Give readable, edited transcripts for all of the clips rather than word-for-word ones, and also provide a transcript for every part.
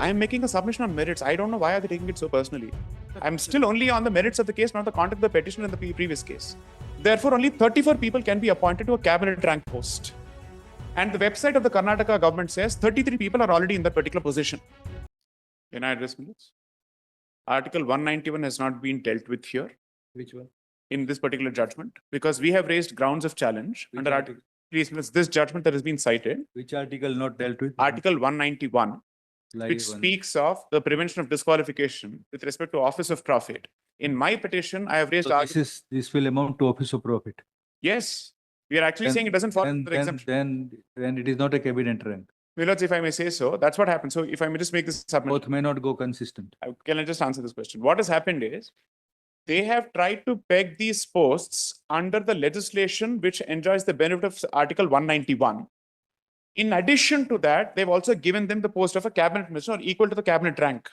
I am making a submission on merits. I don't know why are they taking it so personally. I'm still only on the merits of the case, not the content of the petition in the previous case. Therefore, only 34 people can be appointed to a cabinet rank post. And the website of the Karnataka government says 33 people are already in that particular position. Can I address minutes? Article 191 has not been dealt with here. Which one? In this particular judgment, because we have raised grounds of challenge Which under article? Please, this judgment that has been cited, Which article not dealt with? Article 191, Like which one. speaks of the prevention of disqualification with respect to office of profit. In my petition, I have raised So this will amount to office of profit. Yes, we are actually saying it doesn't fall under the exemption. Then it is not a cabinet rank. Milords, if I may say so, that's what happened. So if I may just make this submission. Both may not go consistent. Can I just answer this question? What has happened is, they have tried to peg these posts under the legislation which enjoys the benefit of Article 191. In addition to that, they've also given them the post of a cabinet minister or equal to the cabinet rank.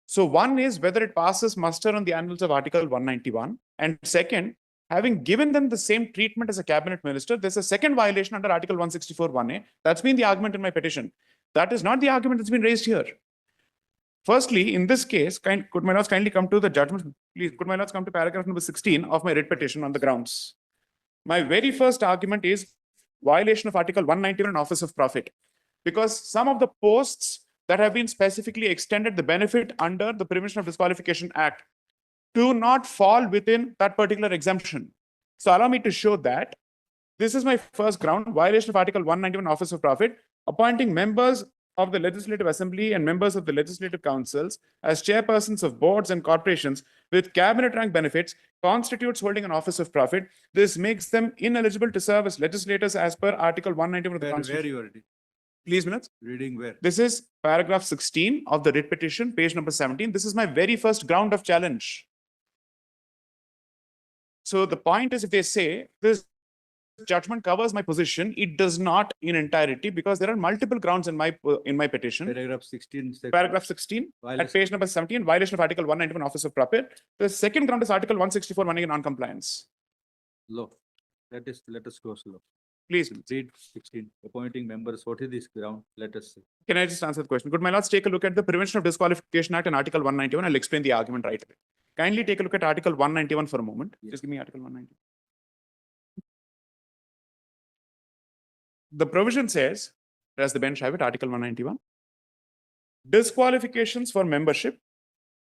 So one is whether it passes muster on the annals of Article 191. And second, having given them the same treatment as a cabinet minister, there's a second violation under Article 164(1)(a). That's been the argument in my petition. That is not the argument that's been raised here. Firstly, in this case, could my lords kindly come to the judgment? Please, could my lords come to paragraph number 16 of my writ petition on the grounds? My very first argument is violation of Article 191 and office of profit. Because some of the posts that have been specifically extended the benefit under the Prevention of Disqualification Act do not fall within that particular exemption. So allow me to show that. This is my first ground, violation of Article 191 office of profit, appointing members of the Legislative Assembly and members of the Legislative Councils as chairpersons of boards and corporations with cabinet rank benefits constitutes holding an office of profit. This makes them ineligible to serve as legislators as per Article 191 of the Constitution. Where you are reading? Please, minutes. Reading where? This is paragraph 16 of the writ petition, page number 17. This is my very first ground of challenge. So the point is, if they say this judgment covers my position, it does not in entirety, because there are multiple grounds in my petition. Paragraph 16. Paragraph 16 at page number 17, violation of Article 191 office of profit. The second ground is Article 164, non-compliance. Law. Let us go slow. Please read 16. Appointing members. What is this ground? Let us see. Can I just answer the question? Could my lords take a look at the Prevention of Disqualification Act and Article 191? I'll explain the argument right away. Kindly take a look at Article 191 for a moment. Yes. Just give me Article 191. The provision says, as the bench have it, Article 191, disqualifications for membership.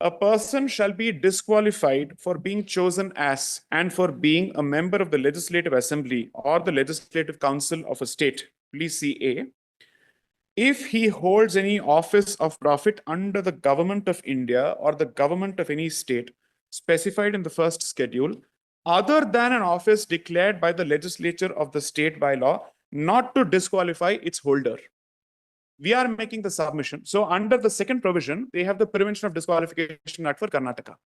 A person shall be disqualified for being chosen as and for being a member of the Legislative Assembly or the Legislative Council of a state, please see A, if he holds any office of profit under the government of India or the government of any state specified in the first schedule, other than an office declared by the legislature of the state by law, not to disqualify its holder. We are making the submission. So under the second provision, they have the Prevention of Disqualification Act for Karnataka.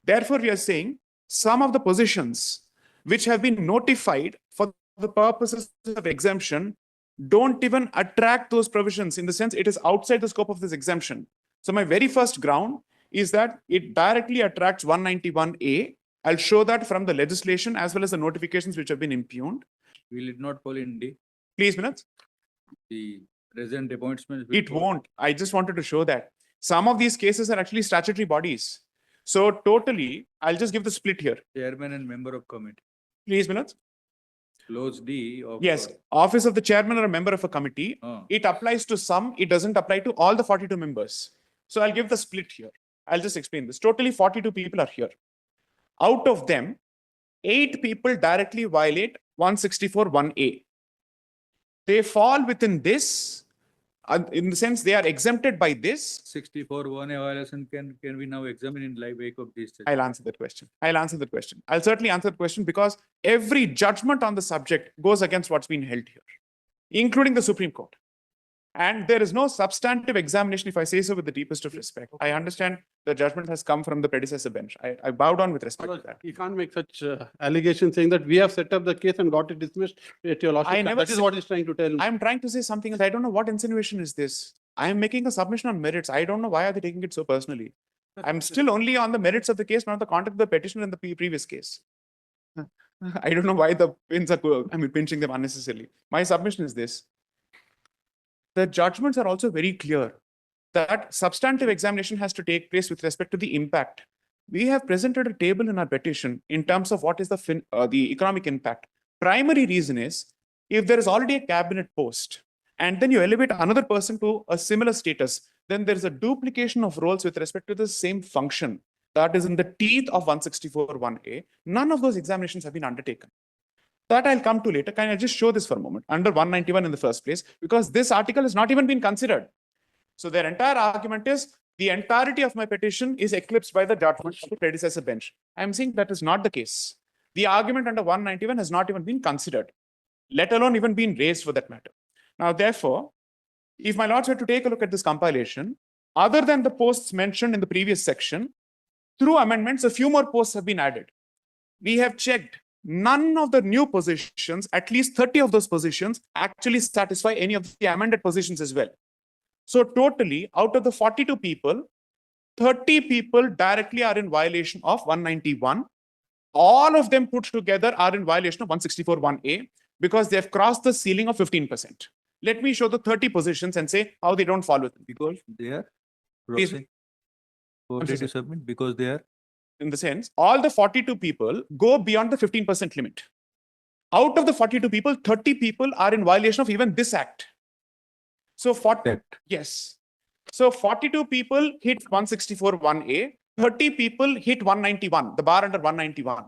Therefore, we are saying some of the positions which have been notified for the purposes of exemption don't even attract those provisions, in the sense it is outside the scope of this exemption. So my very first ground is that it directly attracts 191A. I'll show that from the legislation as well as the notifications which have been impugned. Will it not fall in D? Please, minutes. The present appointments. It won't. I just wanted to show that. Some of these cases are actually statutory bodies. So totally, I'll just give the split here. Chairman and member of committee. Please, minutes. Clause D of. Yes, office of the chairman or a member of a committee. It applies to some, it doesn't apply to all the 42 members. So I'll give the split here. I'll just explain this. Totally 42 people are here. Out of them, 8 people directly violate 164(1)(a). They fall within this, in the sense they are exempted by this. 64(1)(a) violation can we now examine in live wake of this? I'll answer that question. I'll certainly answer the question, because every judgment on the subject goes against what's been held here, including the Supreme Court. And there is no substantive examination, if I say so with the deepest of respect. I understand the judgment has come from the predecessor bench. I bow down with respect to that. You can't make such allegations saying that we have set up the case and got it dismissed at your lordship. That is what he's trying to tell. I'm trying to say something else. I don't know what insinuation is this. I am making a submission on merits. I don't know why are they taking it so personally. I'm still only on the merits of the case, not the content of the petition in the previous case. I don't know why the pins are pinching them unnecessarily. My submission is this. The judgments are also very clear. that substantive examination has to take place with respect to the impact. We have presented a table in our petition in terms of what is the economic impact. Primary reason is if there is already a cabinet post and then you elevate another person to a similar status, then there is a duplication of roles with respect to the same function that is in the teeth of 164(1)(a). None of those examinations have been undertaken. That I'll come to later. Can I just show this for a moment? Under 191 in the first place, because this article has not even been considered. So their entire argument is the entirety of my petition is eclipsed by the judgment of the predecessor bench. I'm saying that is not the case. The argument under 191 has not even been considered, let alone even been raised for that matter. Now, therefore, if my lords were to take a look at this compilation, other than the posts mentioned in the previous section, through amendments, a few more posts have been added. We have checked. None of the new positions, at least 30 of those positions, actually satisfy any of the amended positions as well. So totally, out of the 42 people, 30 people directly are in violation of 191. All of them put together are in violation of 164(1)(a) because they have crossed the ceiling of 15%. Let me show the 30 positions and say how they don't follow them. Because they are Please. proxy for data submit, because they are In the sense, all the 42 people go beyond the 15% limit. Out of the 42 people, 30 people are in violation of even this act. So 40, yes. So 42 people hit 164(1)(a), 30 people hit 191, the bar under 191.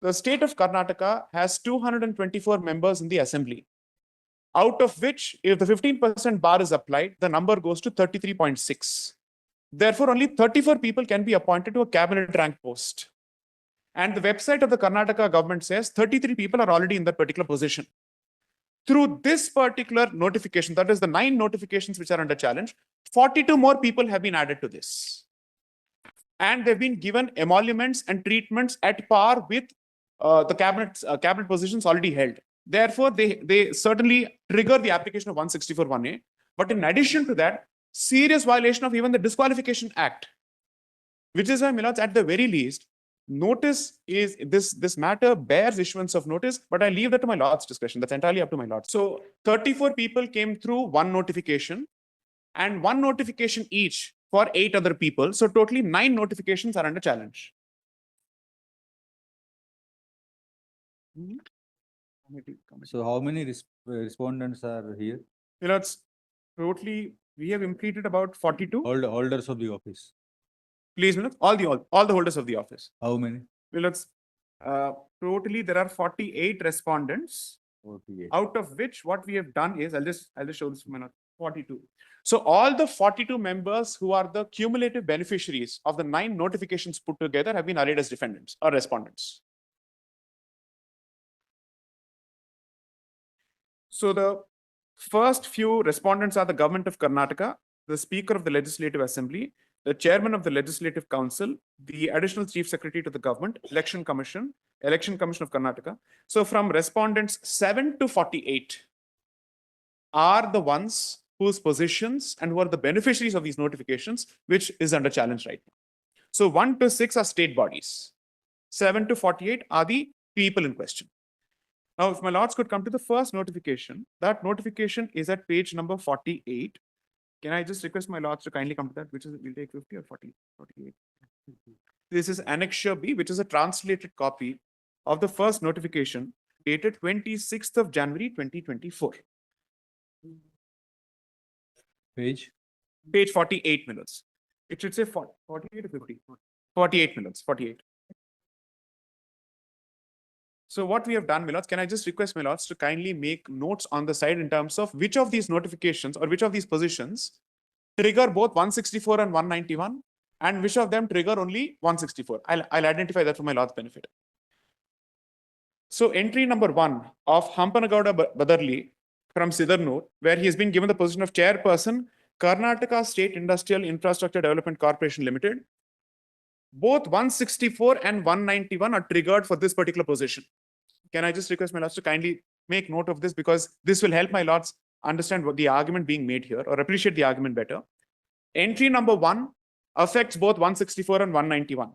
The state of Karnataka has 224 members in the assembly, out of which, if the 15% bar is applied, the number goes to 33.6. Therefore, only 34 people can be appointed to a cabinet rank post. And the website of the Karnataka government says 33 people are already in that particular position. Through this particular notification, that is the 9 notifications which are under challenge, 42 more people have been added to this. And they've been given emoluments and treatments at par with the cabinet positions already held. Therefore, they certainly trigger the application of 164(1)(a). But in addition to that, serious violation of even the Disqualification Act, which is why, my lords, at the very least, notice is this matter bears issuance of notice, but I leave that to my lord's discretion. That's entirely up to my lord. So 34 people came through one notification and one notification each for 8 other people. So totally 9 notifications are under challenge. So how many respondents are here? My lords, totally we have completed about 42. Holders of the office. Please, my lords, all the holders of the office. How many? My lords, totally there are 48 respondents. 48. Out of which what we have done is, I'll just show this for my note, 42. So all the 42 members who are the cumulative beneficiaries of the 9 notifications put together have been arrayed as defendants or respondents. So the first few respondents are the government of Karnataka, the Speaker of the Legislative Assembly, the Chairman of the Legislative Council, the Additional Chief Secretary to the Government, Election Commission of Karnataka. So from respondents 7 to 48 are the ones whose positions and who are the beneficiaries of these notifications, which is under challenge right now. So 1 to 6 are state bodies. 7 to 48 are the people in question. Now, if my lords could come to the first notification, that notification is at page number 48. Can I just request my lords to kindly come to that, which is, we'll take 50 or 40, 48. This is Annexure B, which is a translated copy of the first notification dated 26th of January, 2024. Page? Page 48 minutes. It should say 48 or 50? 48 minutes, 48. So what we have done, my lords, can I just request my lords to kindly make notes on the side in terms of which of these notifications or which of these positions trigger both 164 and 191 and which of them trigger only 164. I'll identify that for my lord's benefit. So entry number 1 of Hampanagowda Badarli from Sidarnoor, where he has been given the position of chairperson, Karnataka State Industrial Infrastructure Development Corporation Limited. Both 164 and 191 are triggered for this particular position. Can I just request my lords to kindly make note of this, because this will help my lords understand what the argument being made here or appreciate the argument better. Entry number 1 affects both 164 and 191.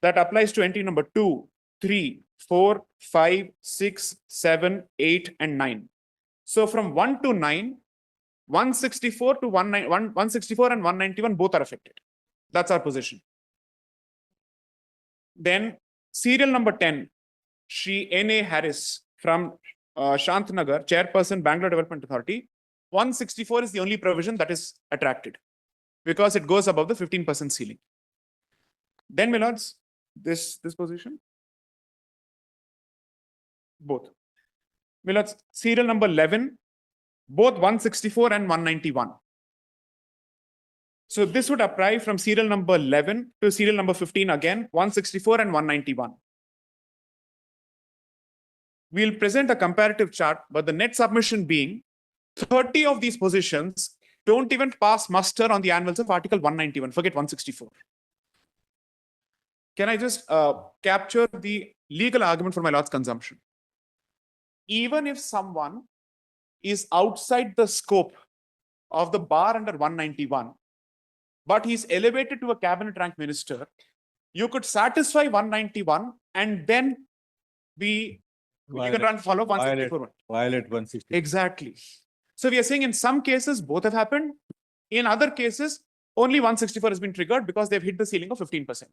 That applies to entry number 2, 3, 4, 5, 6, 7, 8, and 9. So from 1 to 9, 164 to 164 and 191 both are affected. That's our position. Then serial number 10, Shri N.A. Harris from Shantnagar, Chairperson, Bangalore Development Authority. 164 is the only provision that is attracted because it goes above the 15% ceiling. Then, my lords, this position, both. My lords, serial number 11, both 164 and 191. So this would apply from serial number 11 to serial number 15 again, 164 and 191. We'll present a comparative chart, but the net submission being 30 of these positions don't even pass muster on the anvils of Article 191, forget 164. Can I just capture the legal argument for my lord's consumption? Even if someone is outside the scope of the bar under 191, but he's elevated to a cabinet rank minister, you could satisfy 191 and then you can follow 164. Violate 160. Exactly. So we are saying in some cases, both have happened. In other cases, only 164 has been triggered because they've hit the ceiling of 15%.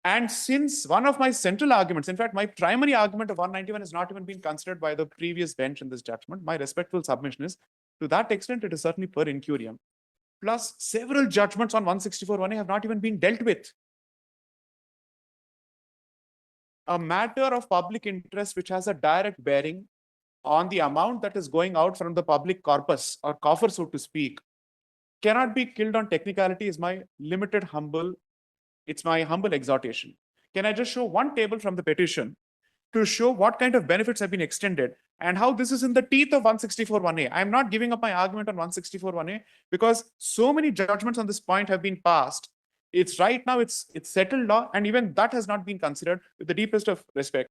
And since one of my central arguments, in fact, my primary argument of 191 has not even been considered by the previous bench in this judgment, my respectful submission is, to that extent, it is certainly per incurium. Plus, several judgments on 164(1)A have not even been dealt with. A matter of public interest which has a direct bearing on the amount that is going out from the public corpus or coffer, so to speak, cannot be killed on technicality is my humble exhortation. Can I just show one table from the petition to show what kind of benefits have been extended and how this is in the teeth of 164(1)A. I'm not giving up my argument on 164(1)A because so many judgments on this point have been passed. It's right now, it's settled law, and even that has not been considered with the deepest of respect.